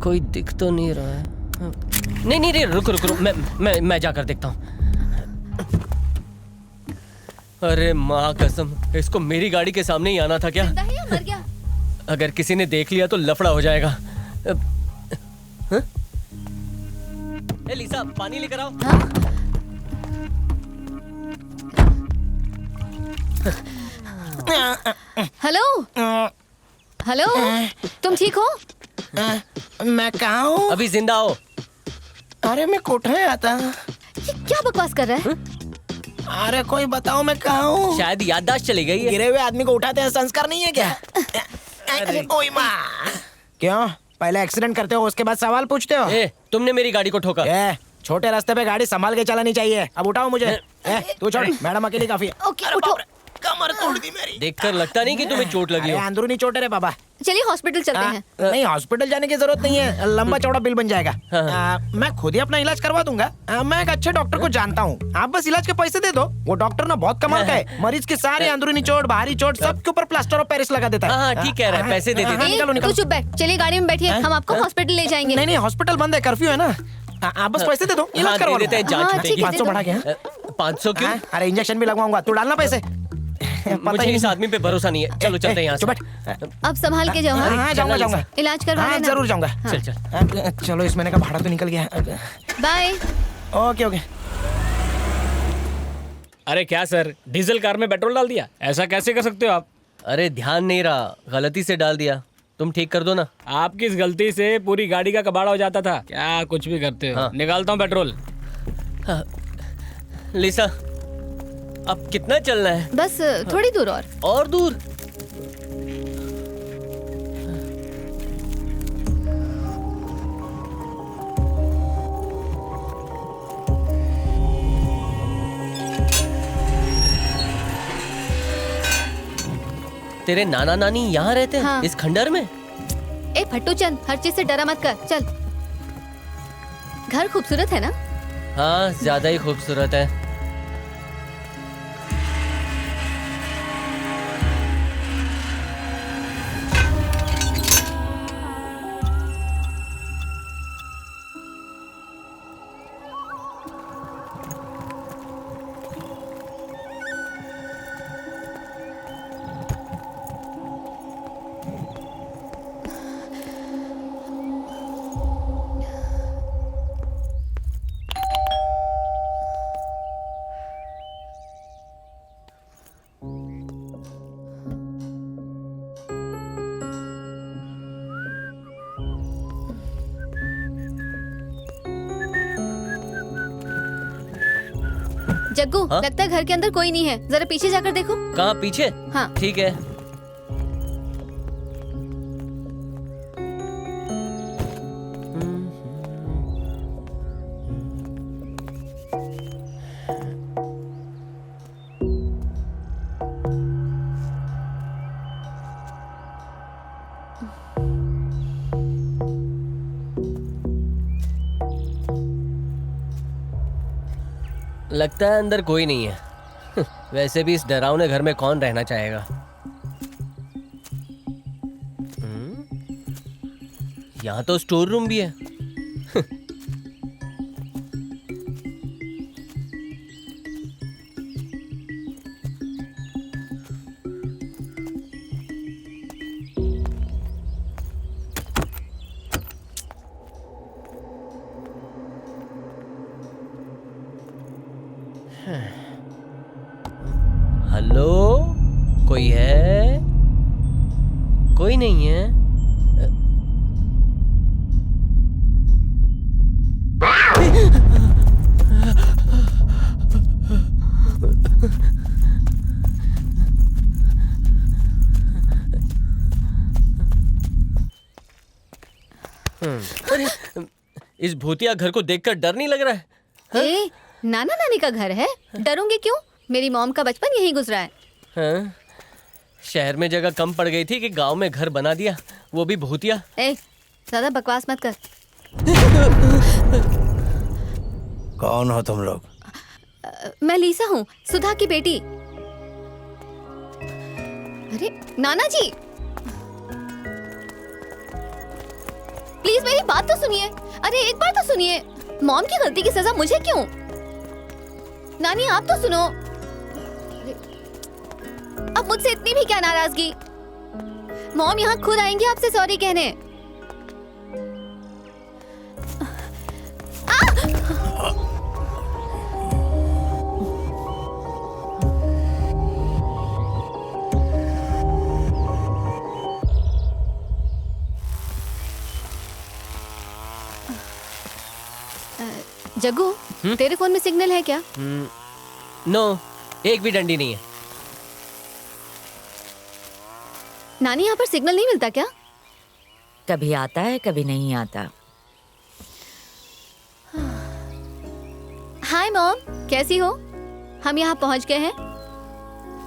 कोई दिख तो नहीं रहा है। नहीं नहीं नहीं, रुक रुक रुक, मैं जाकर देखता हूँ। अरे माँ कसम, इसको मेरी गाड़ी के सामने ही आना था क्या? जिंदा है या मर गया? अगर किसी ने देख लिया तो लफड़ा हो जाएगा। ए लीसा, पानी लेकर आओ। हेलो हेलो, तुम ठीक हो? मैं कहाँ हूँ? अभी जिंदा हो। अरे मैं कोठा आता। ये क्या बकवास कर रहा है? अरे कोई बताओ मैं कहाँ हूँ? शायद याददाश्त चली गई है। गिरे हुए आदमी को उठाते हैं संस्कार नहीं है क्या? ओए माँ, क्यों पहले एक्सीडेंट करते हो उसके बाद सवाल पूछते हो? तुमने मेरी गाड़ी को ठोका। छोटे रास्ते पे गाड़ी संभाल के चलानी चाहिए। अब उठाओ मुझे। तू छोड़, मैडम अकेली काफी है। ओके उठो। कमर तोड़ दी मेरी। देखकर लगता नहीं कि तुम्हें चोट लगी हो। अंदरूनी चोट है रे बाबा। चलिए हॉस्पिटल चलते हैं। नहीं, हॉस्पिटल जाने की जरूरत नहीं है, लंबा चौड़ा बिल बन जाएगा। मैं खुद ही अपना इलाज करवा दूंगा। मैं एक अच्छे डॉक्टर को जानता हूँ, आप बस इलाज के पैसे दे दो। वो डॉक्टर ना बहुत कमाल का है, मरीज की सारी अंदरूनी चोट, बाहरी चोट सबके ऊपर प्लास्टर ऑफ पेरिस लगा देता है। ठीक कह रहा है, पैसे दे देते। तू चुप बैठ, चलिए गाड़ी में बैठिए, हम आपको हॉस्पिटल ले जाएंगे। नहीं नहीं, हॉस्पिटल बंद है, कर्फ्यू है ना। आप बस पैसे दे दो, इलाज करवा देते हैं, जांच छूटेगी। 500 बढ़ा गया। 500 क्यों? अरे इंजेक्शन भी लगवाऊंगा, तू डालना पैसे। मुझे इस आदमी पे भरोसा नहीं है। चलो चलते हैं यहाँ से। अब संभाल के जाओ। जाऊंगा। इलाज करवा लेना। जरूर जाऊंगा। चल। चलो, इस महीने का भाड़ा तो निकल गया। बाय। Okay okay. अरे क्या सर, डीजल कार में पेट्रोल डाल दिया? ऐसा कैसे कर सकते हो आप? अरे ध्यान नहीं रहा, गलती से डाल दिया। तुम ठीक कर दो ना। आपकी इस गलती से पूरी गाड़ी का कबाड़ा हो जाता था। क्या कुछ भी करते हो। निकालता हूँ पेट्रोल। लिसा, अब कितना चलना है? बस थोड़ी दूर और दूर। तेरे नाना नानी यहाँ रहते हैं? इस खंडर में? ए फट्टू चंद, हर चीज से डरा मत कर, चल। घर खूबसूरत है ना? हाँ, ज्यादा ही खूबसूरत है। जग्गू, लगता है घर के अंदर कोई नहीं है, जरा पीछे जाकर देखो। कहाँ पीछे? हाँ ठीक है। लगता है अंदर कोई नहीं है। वैसे भी इस डरावने घर में कौन रहना चाहेगा। यहाँ तो स्टोर रूम भी है। हेलो, कोई है? कोई नहीं है। अरे, इस भूतिया घर को देखकर डर नहीं लग रहा है? ए, नाना नानी का घर है, डरूंगी क्यों? मेरी मॉम का बचपन यहीं गुजरा है। हाँ? शहर में जगह कम पड़ गई थी कि गांव में घर बना दिया, वो भी भूतिया। ए, ज्यादा बकवास मत कर। कौन हो तुम लोग? मैं लीसा हूँ, सुधा की बेटी। अरे नाना जी, प्लीज मेरी बात तो सुनिए। अरे एक बार तो सुनिए। मॉम की गलती की सजा मुझे क्यों? नानी आप तो सुनो। अब मुझसे इतनी भी क्या नाराजगी? मॉम यहाँ खुद आएंगी आपसे सॉरी कहने। जग्गू, तेरे फोन में सिग्नल है क्या? नो, एक भी डंडी नहीं है। नानी यहाँ पर सिग्नल नहीं मिलता क्या? कभी आता है कभी नहीं आता। हाय मॉम, कैसी हो? हम यहाँ पहुँच गए हैं,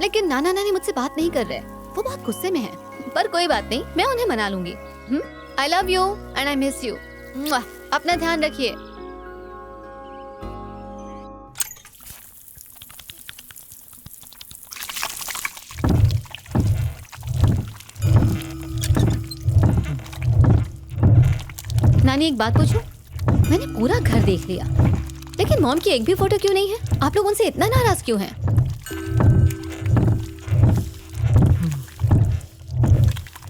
लेकिन नाना नानी मुझसे बात नहीं कर रहे। वो बहुत गुस्से में हैं। पर कोई बात नहीं, मैं उन्हें मना लूंगी। I love you and I miss you. अपना ध्यान रखिए। नानी एक बात पूछूं? मैंने पूरा घर देख लिया, लेकिन मॉम की एक भी फोटो क्यों नहीं है? आप लोग उनसे इतना नाराज क्यों हैं?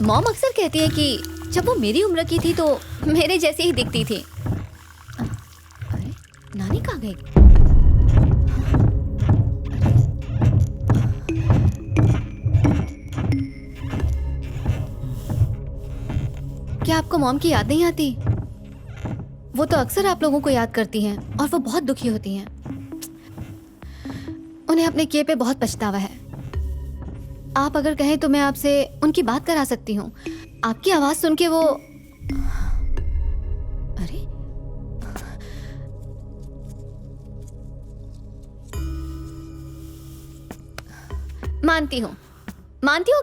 मॉम अक्सर कहती है कि जब वो मेरी उम्र की थी तो मेरे जैसी ही दिखती थी। अरे नानी कहाँ गई? क्या आपको मॉम की याद नहीं आती? वो तो अक्सर आप लोगों को याद करती हैं और वो बहुत दुखी होती हैं। उन्हें अपने किए पे बहुत पछतावा है। आप अगर कहें तो मैं आपसे उनकी बात करा सकती हूँ। आपकी आवाज सुन के वो... अरे मानती हूँ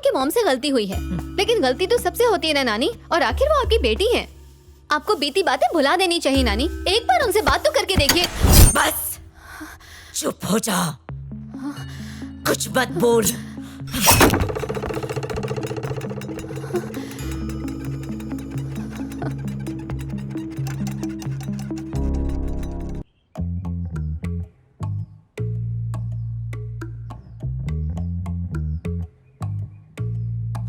कि मॉम से गलती हुई है, लेकिन गलती तो सबसे होती है ना नानी। और आखिर वो आपकी बेटी है। आपको बीती बातें भुला देनी चाहिए नानी। एक बार उनसे बात तो करके देखिए। बस चुप हो जा, कुछ मत बोल।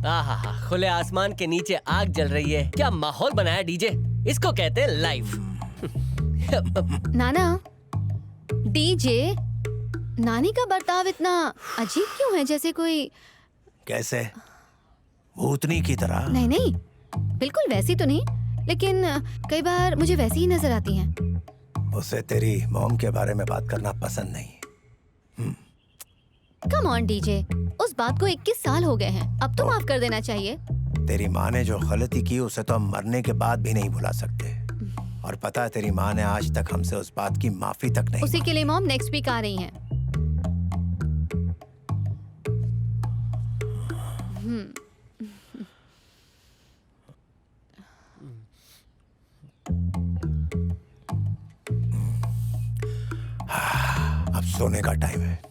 आहा, खुले आसमान के नीचे आग जल रही है। क्या माहौल बनाया डीजे। इसको कहते हैं लाइफ। नाना, डीजे, नानी का बर्ताव इतना अजीब क्यों है? जैसे कोई... कैसे? भूतनी की तरह? नहीं नहीं, बिल्कुल वैसी तो नहीं, लेकिन कई बार मुझे वैसी ही नजर आती हैं। उसे तेरी मॉम के बारे में बात करना पसंद नहीं। कम ऑन डीजे, उस बात को 21 साल हो गए हैं। अब तो माफ कर देना चाहिए। तेरी माँ ने जो गलती की उसे तो हम मरने के बाद भी नहीं भुला सकते। और पता है तेरी माँ ने आज तक हमसे उस बात की माफी तक नहीं उसी के लिए मॉम नेक्स्ट वीक आ रही हैं। अब सोने का टाइम है।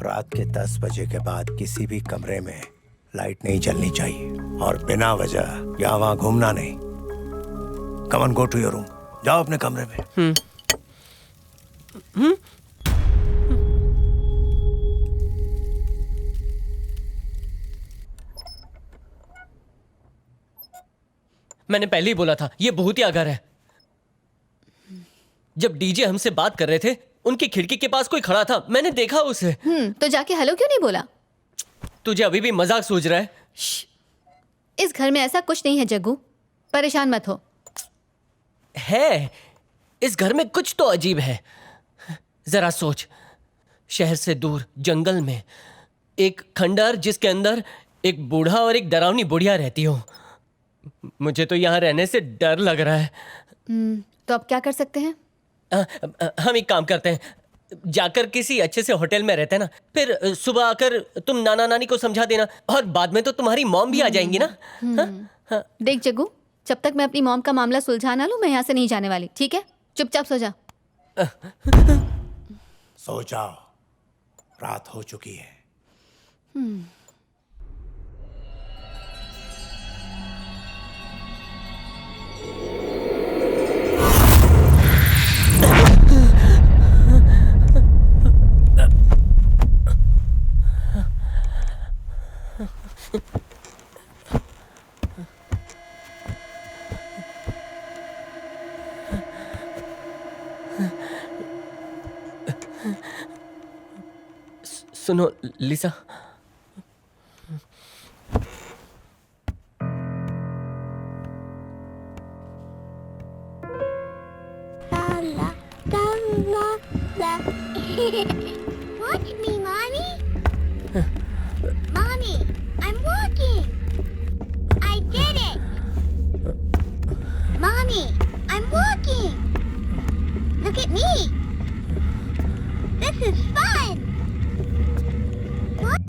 रात के 10 बजे के बाद किसी भी कमरे में लाइट नहीं जलनी चाहिए और बिना वजह यहाँ वहाँ घूमना नहीं। Come on, go to your room. जाओ अपने कमरे में। मैंने पहले ही बोला था ये भूतिया घर है। जब डीजे हमसे बात कर रहे थे, उनकी खिड़की के पास कोई खड़ा था, मैंने देखा उसे। तो जाके हेलो क्यों नहीं बोला? तुझे अभी भी मजाक सूझ रहा है? इस घर में ऐसा कुछ नहीं है जग्गू, परेशान मत हो। है, इस घर में कुछ तो अजीब है। जरा सोच, शहर से दूर जंगल में एक खंडहर जिसके अंदर एक बूढ़ा और एक डरावनी बुढ़िया रहती हो। मुझे तो यहाँ रहने से डर लग रहा है। तो अब क्या कर सकते हैं? हम एक काम करते हैं, जाकर किसी अच्छे से होटल में रहते हैं ना, फिर सुबह आकर तुम नाना नानी को समझा देना और बाद में तो तुम्हारी मॉम भी आ जाएंगी ना। हाँ? देख जग्गू, जब तक मैं अपनी मॉम का मामला सुलझा ना लूं, मैं यहाँ से नहीं जाने वाली। ठीक है, चुपचाप सो जा। सो जाओ, रात हो चुकी है। सुनो लिसा, Watch me, Mommy. Mommy, I'm walking. I did it. Mommy, I'm walking. Look at me. This is fun. What?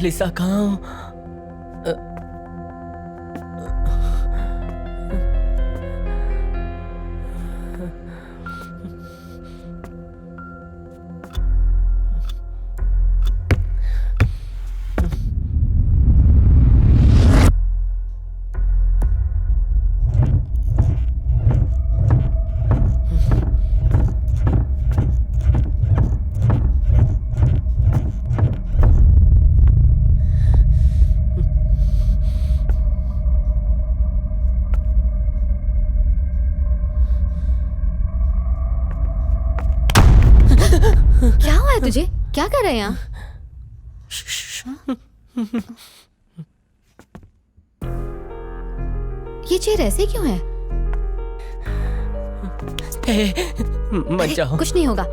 लिसा कहाँ हूँ? क्या हुआ है तुझे? क्या कर रहे हैं यहाँ? ये चेयर ऐसे क्यों है? मत जाओ। कुछ नहीं होगा।